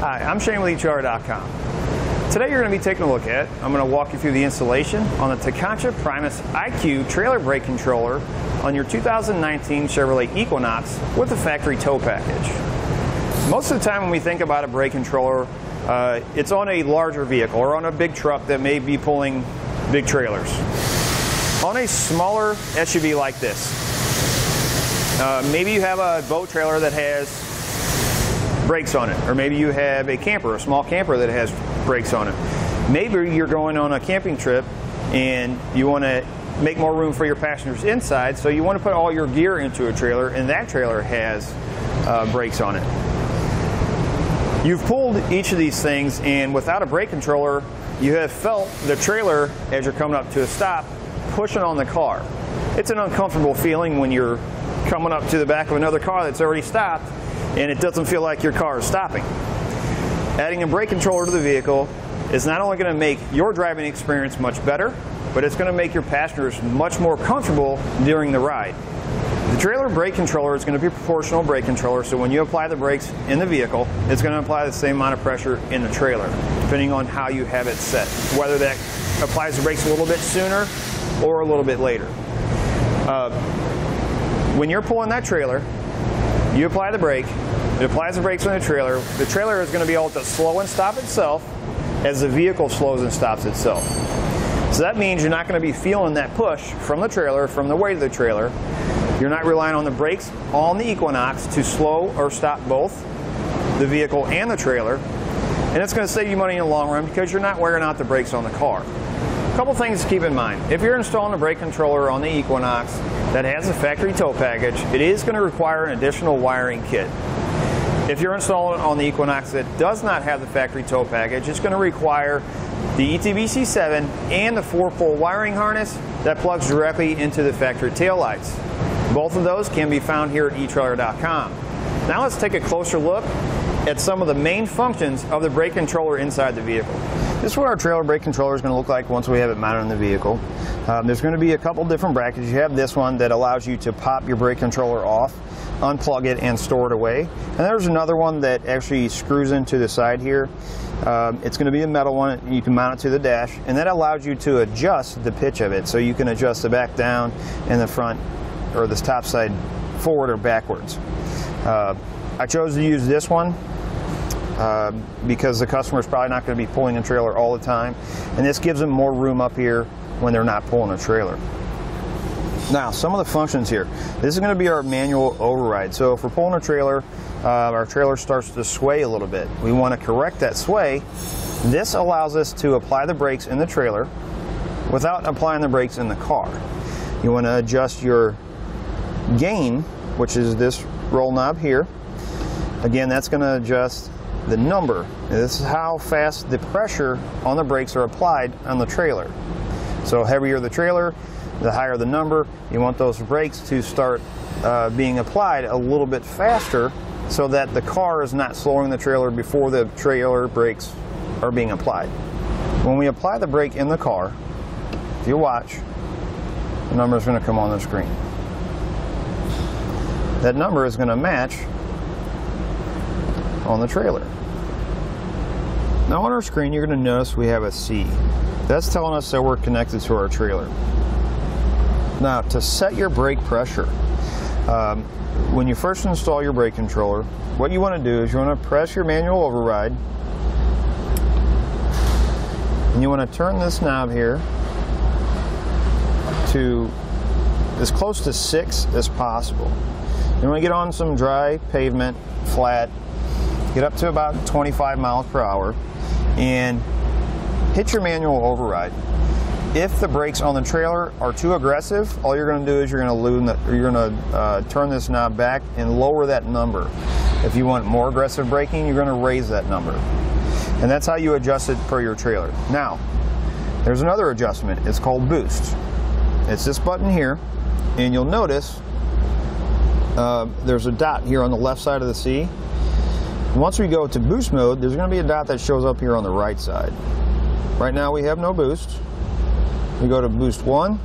Hi, I'm Shane with etrailer.com. Today you're going to be taking a look at, I'm going to walk you through the installation on the Tekonsha Primus IQ trailer brake controller on your 2019 Chevrolet Equinox with the Factory Tow Package. Most of the time when we think about a brake controller, it's on a larger vehicle or on a big truck that may be pulling big trailers. On a smaller SUV like this, maybe you have a boat trailer that has brakes on it, or maybe you have a camper, a small camper that has brakes on it. Maybe you're going on a camping trip and you want to make more room for your passengers inside, so you want to put all your gear into a trailer, and that trailer has brakes on it. You've pulled each of these things, and without a brake controller, you have felt the trailer, as you're coming up to a stop, pushing on the car. It's an uncomfortable feeling when you're coming up to the back of another car that's already stopped and it doesn't feel like your car is stopping. Adding a brake controller to the vehicle is not only going to make your driving experience much better, but it's going to make your passengers much more comfortable during the ride. The trailer brake controller is going to be a proportional brake controller, so when you apply the brakes in the vehicle, it's going to apply the same amount of pressure in the trailer, depending on how you have it set, whether that applies the brakes a little bit sooner or a little bit later. When you're pulling that trailer, you apply the brake, it applies the brakes on the trailer is going to be able to slow and stop itself as the vehicle slows and stops itself. So that means you're not going to be feeling that push from the trailer, from the weight of the trailer. You're not relying on the brakes on the Equinox to slow or stop both the vehicle and the trailer. And it's going to save you money in the long run because you're not wearing out the brakes on the car. A couple things to keep in mind. If you're installing a brake controller on the Equinox that has a factory tow package, it is going to require an additional wiring kit. If you're installing it on the Equinox that does not have the factory tow package, it's going to require the ETBC7 and the 4-pole wiring harness that plugs directly into the factory tail lights. Both of those can be found here at etrailer.com. Now let's take a closer look at some of the main functions of the brake controller inside the vehicle. This is what our trailer brake controller is going to look like once we have it mounted in the vehicle. There's going to be a couple different brackets. You have this one that allows you to pop your brake controller off, unplug it, and store it away. And there's another one that actually screws into the side here. It's going to be a metal one. You can mount it to the dash, and that allows you to adjust the pitch of it. So you can adjust the back down and the front, or this top side forward or backwards. I chose to use this one because the customer is probably not going to be pulling a trailer all the time, and this gives them more room up here when they're not pulling a trailer. Now, some of the functions here. This is going to be our manual override. So if we're pulling a trailer, our trailer starts to sway a little bit. We want to correct that sway. This allows us to apply the brakes in the trailer without applying the brakes in the car. You want to adjust your gain, which is this roll knob here. Again, that's going to adjust the number. This is how fast the pressure on the brakes are applied on the trailer. So heavier the trailer, the higher the number. You want those brakes to start being applied a little bit faster so that the car is not slowing the trailer before the trailer brakes are being applied. When we apply the brake in the car, if you watch, the number is going to come on the screen. That number is going to match on the trailer. Now on our screen you're going to notice we have a C. That's telling us that we're connected to our trailer. Now to set your brake pressure, when you first install your brake controller, what you want to do is you want to press your manual override, and you want to turn this knob here to as close to 6 as possible. You want to get on some dry pavement, flat, get up to about 25 miles per hour, and hit your manual override. If the brakes on the trailer are too aggressive, all you're going to do is you're going to turn this knob back and lower that number. If you want more aggressive braking, you're going to raise that number. And that's how you adjust it per your trailer. Now, there's another adjustment. It's called boost. It's this button here, and you'll notice there's a dot here on the left side of the C. Once we go to boost mode, there's going to be a dot that shows up here on the right side. Right now we have no boost. We go to boost 1,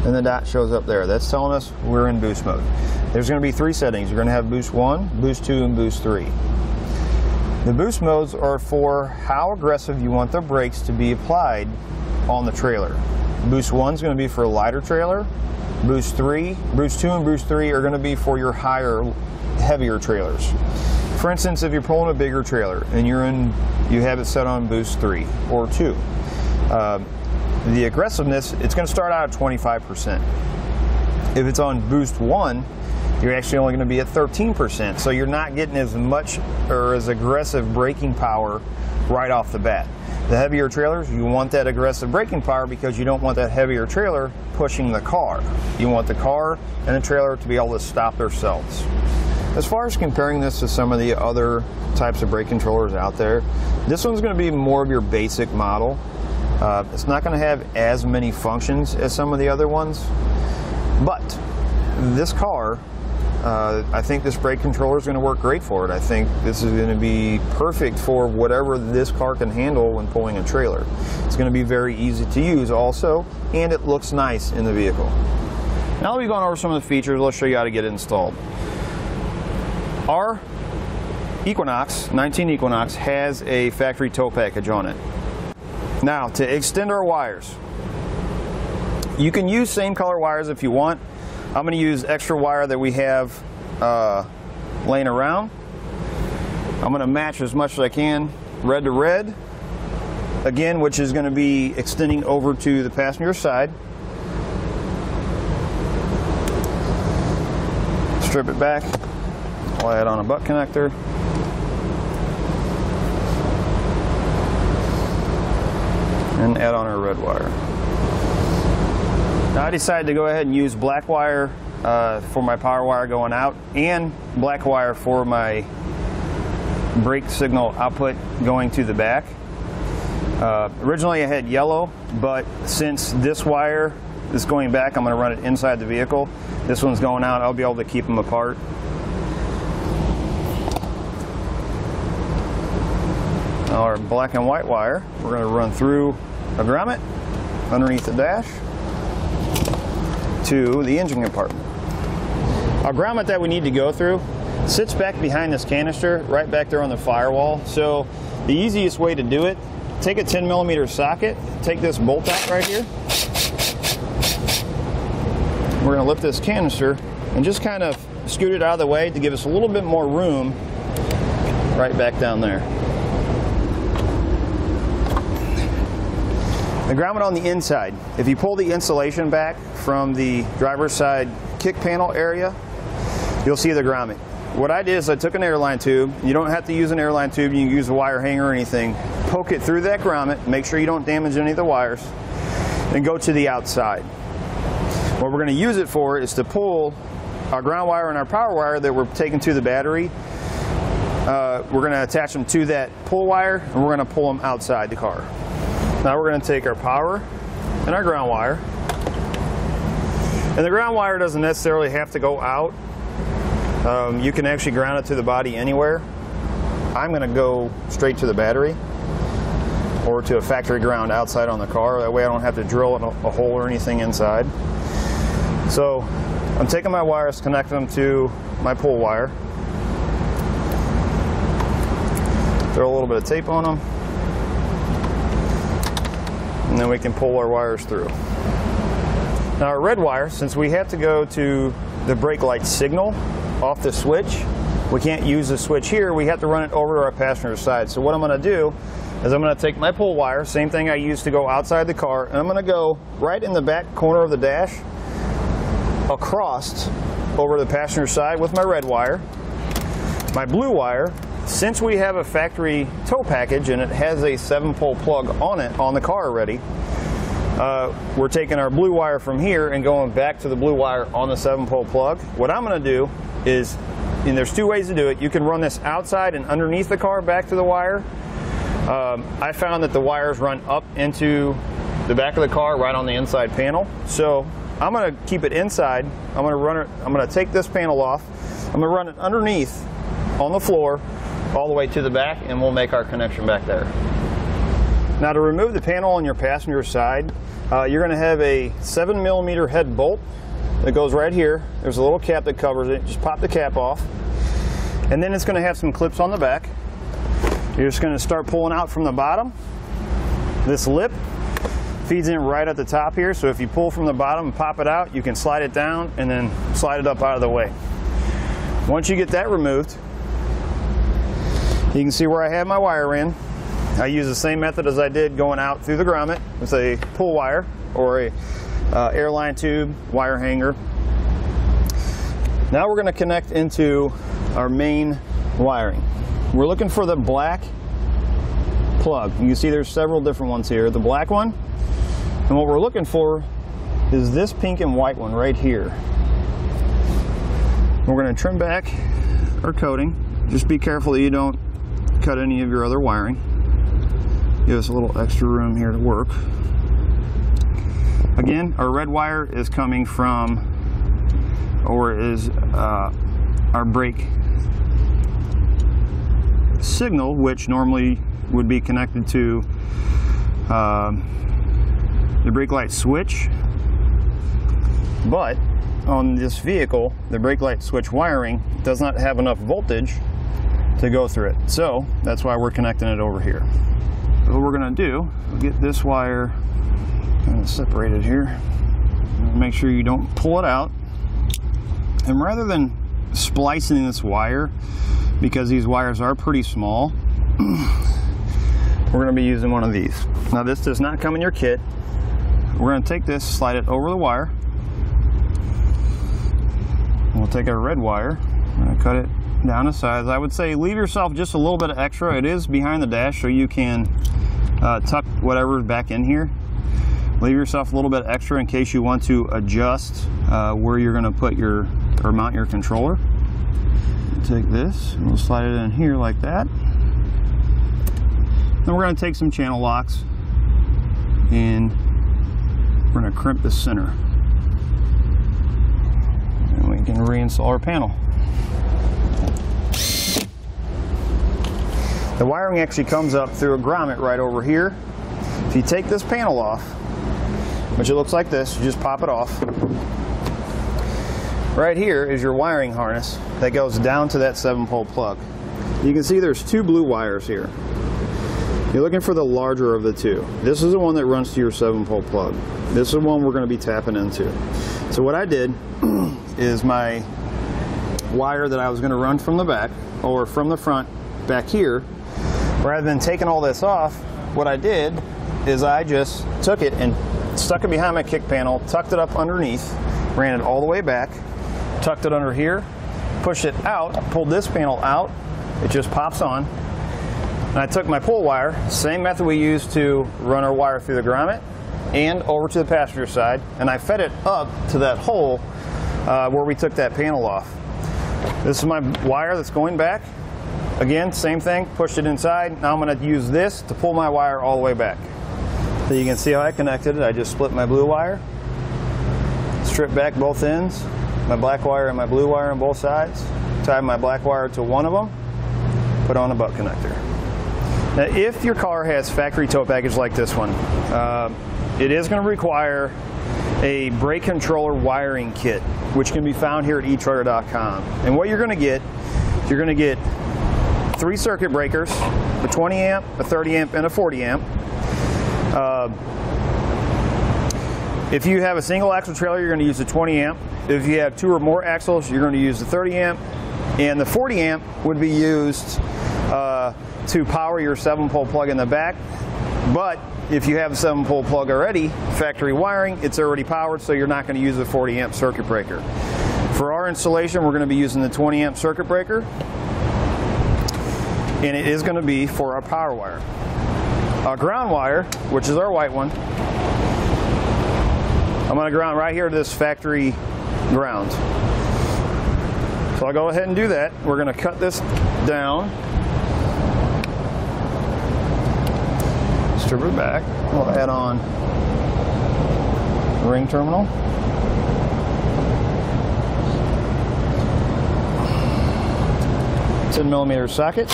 and the dot shows up there. That's telling us we're in boost mode. There's going to be 3 settings. You're going to have boost 1, boost 2, and boost 3. The boost modes are for how aggressive you want the brakes to be applied on the trailer. Boost 1 is going to be for a lighter trailer. Boost 2 and Boost 3 are going to be for your higher, heavier trailers. For instance, if you're pulling a bigger trailer and you have it set on Boost 3 or 2, the aggressiveness, it's going to start out at 25%. If it's on Boost 1, you're actually only going to be at 13%, so you're not getting as much or as aggressive braking power right off the bat. The heavier trailers, you want that aggressive braking power because you don't want that heavier trailer pushing the car. You want the car and the trailer to be able to stop themselves. As far as comparing this to some of the other types of brake controllers out there, this one's going to be more of your basic model. It's not going to have as many functions as some of the other ones, but this car, I think this brake controller is going to work great for it. I think this is going to be perfect for whatever this car can handle when pulling a trailer. It's going to be very easy to use also, and it looks nice in the vehicle. Now that we've gone over some of the features, let's show you how to get it installed. Our Equinox, 19 Equinox, has a factory tow package on it. Now, to extend our wires, you can use same color wires if you want. I'm going to use extra wire that we have laying around. I'm going to match as much as I can, red to red, again, which is going to be extending over to the passenger side. Strip it back, apply it on a butt connector. And add on our red wire. Now I decided to go ahead and use black wire for my power wire going out and black wire for my brake signal output going to the back. Originally I had yellow, but since this wire is going back, I'm going to run it inside the vehicle. This one's going out, I'll be able to keep them apart. Our black and white wire, we're going to run through a grommet underneath the dash to the engine compartment. Our grommet that we need to go through sits back behind this canister, right back there on the firewall. So the easiest way to do it, take a 10mm socket, take this bolt out right here. We're going to lift this canister and just kind of scoot it out of the way to give us a little bit more room right back down there. The grommet on the inside, if you pull the insulation back from the driver's side kick panel area, you'll see the grommet. What I did is I took an Airline tube. You don't have to use an Airline tube, you can use a wire hanger or anything. Poke it through that grommet, make sure you don't damage any of the wires, and go to the outside. What we're going to use it for is to pull our ground wire and our power wire that we're taking to the battery. We're going to attach them to that pull wire, and we're going to pull them outside the car. Now we're going to take our power and our ground wire, and the ground wire doesn't necessarily have to go out. You can actually ground it to the body anywhere. I'm going to go straight to the battery or to a factory ground outside on the car. That way I don't have to drill a hole or anything inside. So I'm taking my wires, connecting them to my pull wire. Throw a little bit of tape on them. And then we can pull our wires through. Now our red wire, since we have to go to the brake light signal off the switch, we can't use the switch here, we have to run it over to our passenger side. So what I'm going to do is I'm going to take my pull wire, same thing I used to go outside the car, and I'm going to go right in the back corner of the dash, across over the passenger side with my red wire. My blue wire, since we have a factory tow package and it has a 7-pole plug on it on the car already, we're taking our blue wire from here and going back to the blue wire on the 7-pole plug. What I'm going to do is, and there's two ways to do it, you can run this outside and underneath the car back to the wire. I found that the wires run up into the back of the car right on the inside panel. So I'm going to keep it inside. I'm going to take this panel off. I'm going to run it underneath on the floor all the way to the back, and we'll make our connection back there. Now to remove the panel on your passenger side, you're going to have a 7mm head bolt that goes right here. There's a little cap that covers it. Just pop the cap off, and then it's going to have some clips on the back. You're just going to start pulling out from the bottom. This lip feeds in right at the top here, so if you pull from the bottom and pop it out, you can slide it down and then slide it up out of the way. Once you get that removed, you can see where I have my wire in. I use the same method as I did going out through the grommet with a pull wire or a Airline tube wire hanger. Now we're going to connect into our main wiring. We're looking for the black plug. You can see there's several different ones here. The black one, and what we're looking for is this pink and white one right here. We're going to trim back our coating. Just be careful that you don't cut any of your other wiring. Give us a little extra room here to work. Again, our red wire is coming from, or is our brake signal, which normally would be connected to the brake light switch. But on this vehicle, the brake light switch wiring does not have enough voltage to go through it. So that's why we're connecting it over here. What we're going to do, we'll get this wire kind of separated here. Make sure you don't pull it out. And rather than splicing this wire, because these wires are pretty small, we're going to be using one of these. Now this does not come in your kit. We're going to take this, slide it over the wire. We'll take our red wire, we're going to cut it down to size. I would say leave yourself just a little bit of extra. It is behind the dash, so you can tuck whatever's back in here. Leave yourself a little bit extra in case you want to adjust where you're going to put your, or mount your controller. Take this, and we'll slide it in here like that. Then we're going to take some channel locks and we're going to crimp the center. And we can reinstall our panel. The wiring actually comes up through a grommet right over here. If you take this panel off, which it looks like this, you just pop it off. Right here is your wiring harness that goes down to that 7-pole plug. You can see there's two blue wires here. You're looking for the larger of the two. This is the one that runs to your 7-pole plug. This is the one we're going to be tapping into. So what I did is my wire that I was going to run from the back, or from the front back here, rather than taking all this off, what I did is I just took it and stuck it behind my kick panel, tucked it up underneath, ran it all the way back, tucked it under here, pushed it out, pulled this panel out, it just pops on. And I took my pull wire, same method we used to run our wire through the grommet, and over to the passenger side, and I fed it up to that hole where we took that panel off. This is my wire that's going back. Again, same thing, pushed it inside. Now I'm going to use this to pull my wire all the way back. So you can see how I connected it. I just split my blue wire, stripped back both ends, my black wire and my blue wire on both sides, tied my black wire to one of them, put on a butt connector. Now if your car has factory tow package like this one, it is going to require a brake controller wiring kit, which can be found here at it.You've. And what you're going to get, you're going to get 3 circuit breakers, a 20 amp, a 30 amp, and a 40 amp. If you have a single axle trailer, you're going to use the 20 amp. If you have 2 or more axles, you're going to use the 30 amp. And the 40 amp would be used to power your 7-pole plug in the back. But if you have a 7-pole plug already, factory wiring, it's already powered, so you're not going to use a 40 amp circuit breaker. For our installation, we're going to be using the 20 amp circuit breaker, and it is going to be for our power wire. Our ground wire, which is our white one, I'm going to ground right here to this factory ground. So I'll go ahead and do that. We're going to cut this down, strip it back. We'll add on ring terminal. .10 millimeter socket.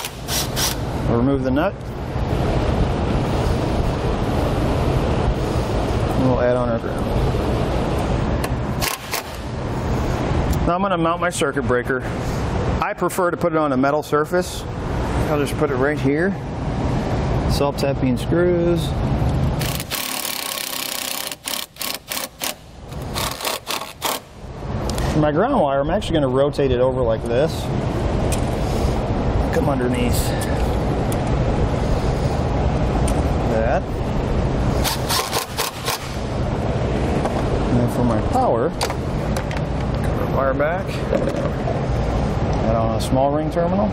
We'll remove the nut. And we'll add on our ground. Now I'm going to mount my circuit breaker. I prefer to put it on a metal surface I'll just put it right here. Self-tapping screws. For my ground wire, I'm actually going to rotate it over like this. Come underneath that. And then for my power, cut the wire back. Add on a small ring terminal.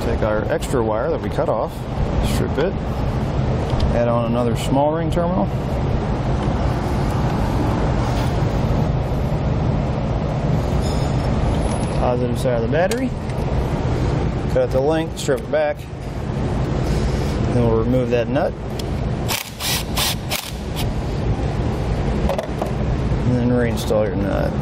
Take our extra wire that we cut off, strip it, add on another small ring terminal. Positive side of the battery. Cut the length, strip it back. Then we'll remove that nut. And then reinstall your nut.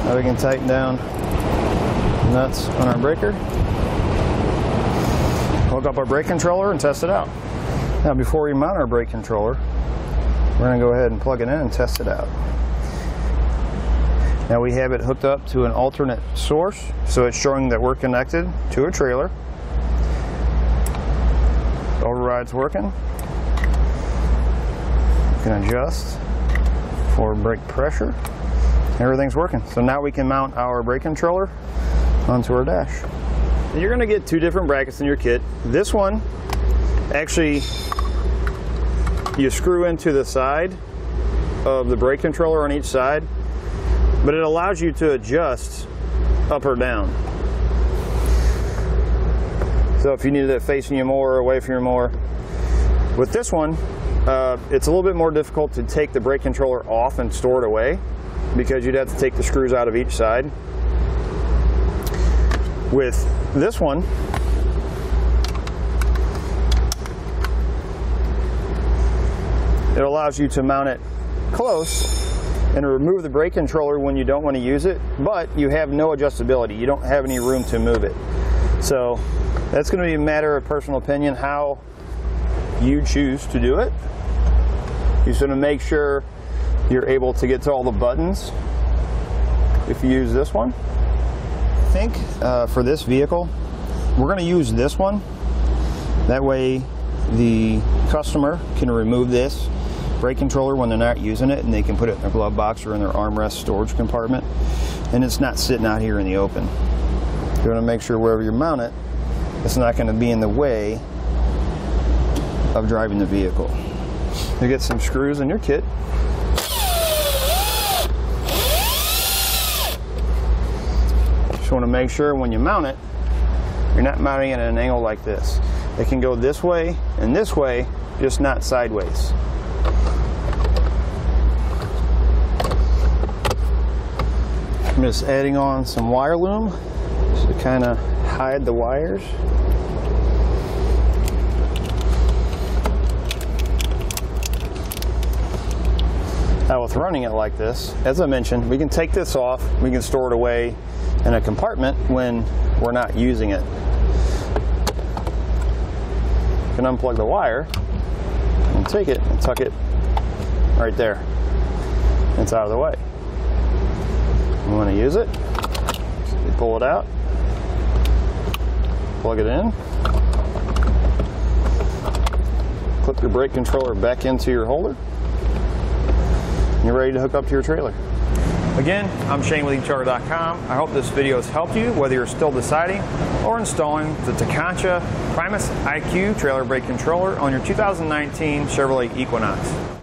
Now we can tighten down nuts on our breaker. Hook up our brake controller and test it out. Now before we mount our brake controller, we're going to go ahead and plug it in and test it out. Now we have it hooked up to an alternate source, so it's showing that we're connected to a trailer. The override's working. You can adjust for brake pressure. Everything's working. So now we can mount our brake controller onto our dash. You're going to get two different brackets in your kit. This one, actually, you screw into the side of the brake controller on each side, but it allows you to adjust up or down. So if you needed it facing you more or away from you more. With this one, it's a little bit more difficult to take the brake controller off and store it away, because you'd have to take the screws out of each side. With this one, it allows you to mount it close and remove the brake controller when you don't want to use it, but you have no adjustability. You don't have any room to move it. So that's going to be a matter of personal opinion how you choose to do it. You just want to make sure you're able to get to all the buttons if you use this one. I think for this vehicle, we're going to use this one. That way the customer can remove this brake controller when they're not using it, and they can put it in their glove box or in their armrest storage compartment, and it's not sitting out here in the open. You want to make sure wherever you mount it, it's not going to be in the way of driving the vehicle. You get some screws in your kit. Just want to make sure when you mount it, you're not mounting it at an angle like this. It can go this way and this way, just not sideways. I'm just adding on some wire loom just to kind of hide the wires. Now with running it like this, as I mentioned, we can take this off, we can store it away in a compartment when we're not using it. You can unplug the wire and take it and tuck it right there. It's out of the way. You want to use it, so you pull it out, plug it in, clip your brake controller back into your holder, and you're ready to hook up to your trailer. Again, I'm Shane with etrailer.com. I hope this video has helped you, whether you're still deciding or installing the Tekonsha Primus IQ trailer brake controller on your 2019 Chevrolet Equinox.